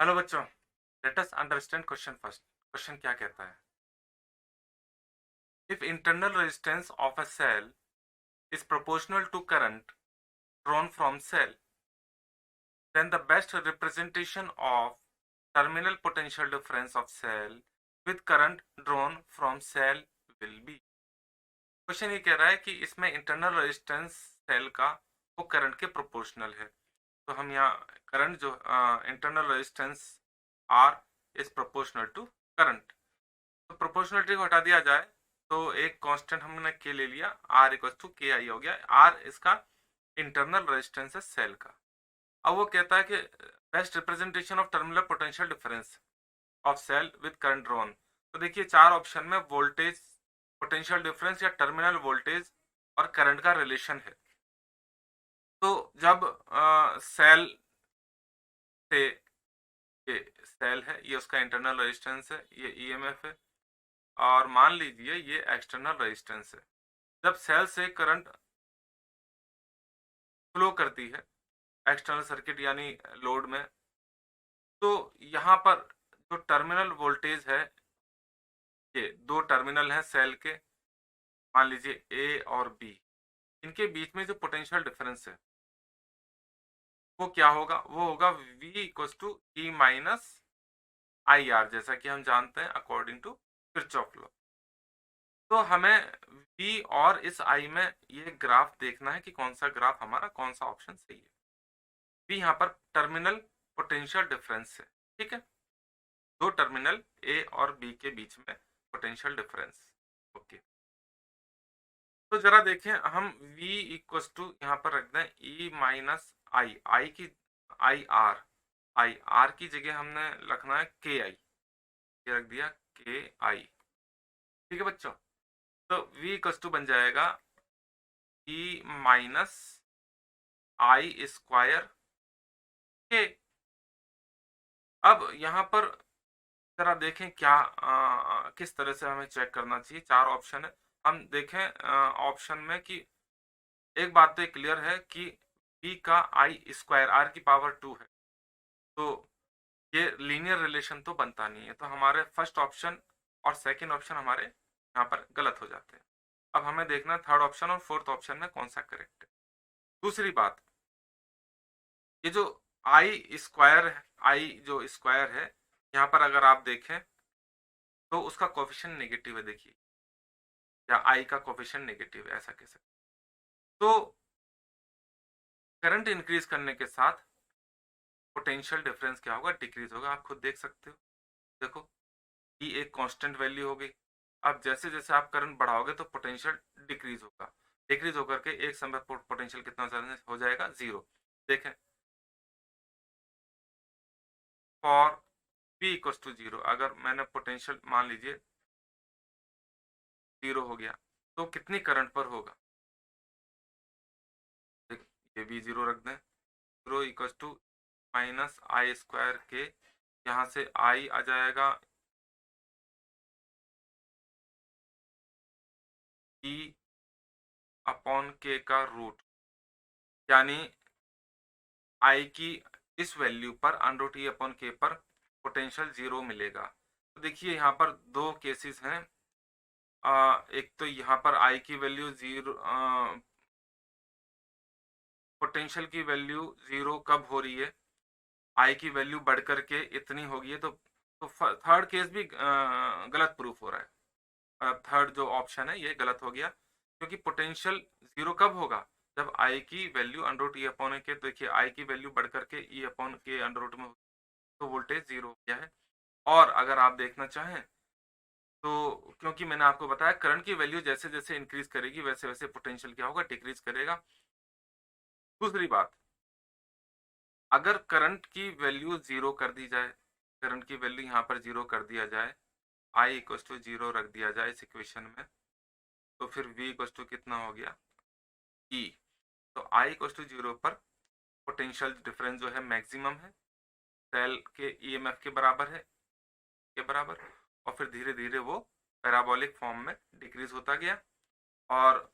Hello बच्चों, let us understand question first. Question क्या कहता है? If internal resistance of a cell is proportional to current drawn from cell, then the best representation of terminal potential difference of cell with current drawn from cell will be. Question ये कह रहा है कि इसमें internal resistance cell का वो current के proportional है। तो हम यहाँ करंट जो internal resistance R is proportional to current, तो प्रोपोर्शनलिटी को हटा दिया जाए तो एक कांस्टेंट हमने के ले लिया, आर इक्वल टू के आई हो गया। आर इसका इंटरनल रेजिस्टेंस है सेल का। अब वो कहता है कि best representation of terminal potential difference of cell with current drawn. तो देखिए चार ऑप्शन में वोल्टेज, पोटेंशियल डिफरेंस या टर्मिनल वोल्टेज और करंट का रिलेशन है। तो जब सेल से, ये सेल है, ये उसका इंटरनल रेजिस्टेंस है, ये ईएमएफ है, और मान लीजिए ये एक्सटर्नल रेजिस्टेंस है। जब सेल से करंट फ्लो करती है एक्सटर्नल सर्किट यानी लोड में, तो यहाँ पर जो टर्मिनल वोल्टेज है, ये दो टर्मिनल हैं सेल के, मान लीजिए ए और बी, इनके बीच में जो पोटेंशियल डिफरेंस है वो क्या होगा? वो होगा V equal to E minus I R, जैसा कि हम जानते हैं अकॉर्डिंग टू किरचॉफ लॉ। तो हमें V और इस I में ये ग्राफ देखना है कि कौन सा ग्राफ हमारा, कौन सा ऑप्शन सही है। V यहाँ पर टर्मिनल पोटेंशियल डिफरेंस है, ठीक है, दो टर्मिनल A और B के बीच में पोटेंशियल डिफरेंस। ओके, तो जरा देखें हम V इक्वल टू यहाँ पर रख दें E minus I, I R की जगह हमने रखना है के आई, ये रख दिया के आई। ठीक है बच्चों, तो V इक्वल टू बन जाएगा E माइनस आई स्क्वायर के। अब यहाँ पर जरा देखें क्या किस तरह से हमें चेक करना चाहिए। चार ऑप्शन है, हम देखें ऑप्शन में कि एक बात तो क्लियर है कि b का आई स्क्वायर आर की पावर 2 है, तो ये लीनियर रिलेशन तो बनता नहीं है। तो हमारे फर्स्ट ऑप्शन और सेकंड ऑप्शन हमारे यहाँ पर गलत हो जाते हैं। अब हमें देखना थर्ड ऑप्शन और फोर्थ ऑप्शन में कौन सा करेक्ट है। दूसरी बात, ये जो आई स्क्वायर है, आई जो स्क्वायर है, यहाँ पर अगर आप देखें तो उसका कोफिशिएंट नेगेटिव है, देखिए, या आई का कोफिशिएंट नेगेटिव है, ऐसा कह सकते। तो करंट इंक्रीज करने के साथ पोटेंशियल डिफरेंस क्या होगा? डिक्रीज होगा। आप खुद देख सकते हो, देखो ये एक कांस्टेंट वैल्यू हो गई। अब जैसे जैसे आप करंट बढ़ाओगे तो पोटेंशियल डिक्रीज होगा, डिक्रीज होकर के एक समय पोटेंशियल कितना हो जाएगा? जीरो। देखें for p equal to zero, अगर मैंने पोटेंशियल मान लीजिए जीरो हो गया तो कितनी करंट पर होगा? ये भी जीरो रख दें, zero equal to minus I square K, यहाँ से आई आ जाएगा ई अपॉन के का रूट, यानी आई की इस वैल्यू पर अंडर टी अपॉन के पर पोटेंशियल जीरो मिलेगा। तो देखिए यहाँ पर दो केसेस हैं। एक तो यहाँ पर आई की वैल्यू जीरो, पोटेंशियल की वैल्यू जीरो कब हो रही है? आई की वैल्यू बढ़ करके इतनी होगी है, तो थर्ड केस भी गलत प्रूफ हो रहा है। थर्ड जो ऑप्शन है ये गलत हो गया, क्योंकि पोटेंशियल जीरो कब होगा? जब आई की value under root E upon K, तो देखिए आई की वैल्यू बढ़ करके E upon K under root में होगी, तो वोल्टेज जीरो हो गया है। और अगर आप देखना चाहें तो क्योंकि मैंने आपको बताया करंट की वैल्यू जैसे जैसे इंक्रीज करेगी वैसे वैसे पोटेंशियल क्या होगा? डिक्रीज करेगा। दूसरी बात, अगर करंट की वैल्यू जीरो कर दी जाए, करंट की वैल्यू यहाँ पर जीरो कर दिया जाए, आई इक्वल टू जीरो रख दिया जाए इस इक्वेशन में, तो फिर v इक्वल टू कितना हो गया? E। तो आई इक्वल टू जीरो पर पोटेंशियल डिफरेंस जो है मैक्सिमम है, सेल के ईएमएफ के बराबर है, के बराबर, और फिर धीरे धीरे वो पैराबोलिक फॉर्म में डिक्रीज होता गया, और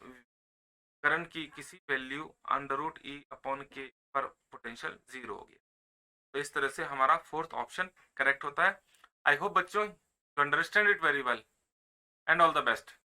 करंट की किसी value under root E upon K पर पोटेंशियल जीरो हो गया। तो इस तरह से हमारा फोर्थ ऑप्शन करेक्ट होता है। आई होप बच्चों you understand it very well and all the best.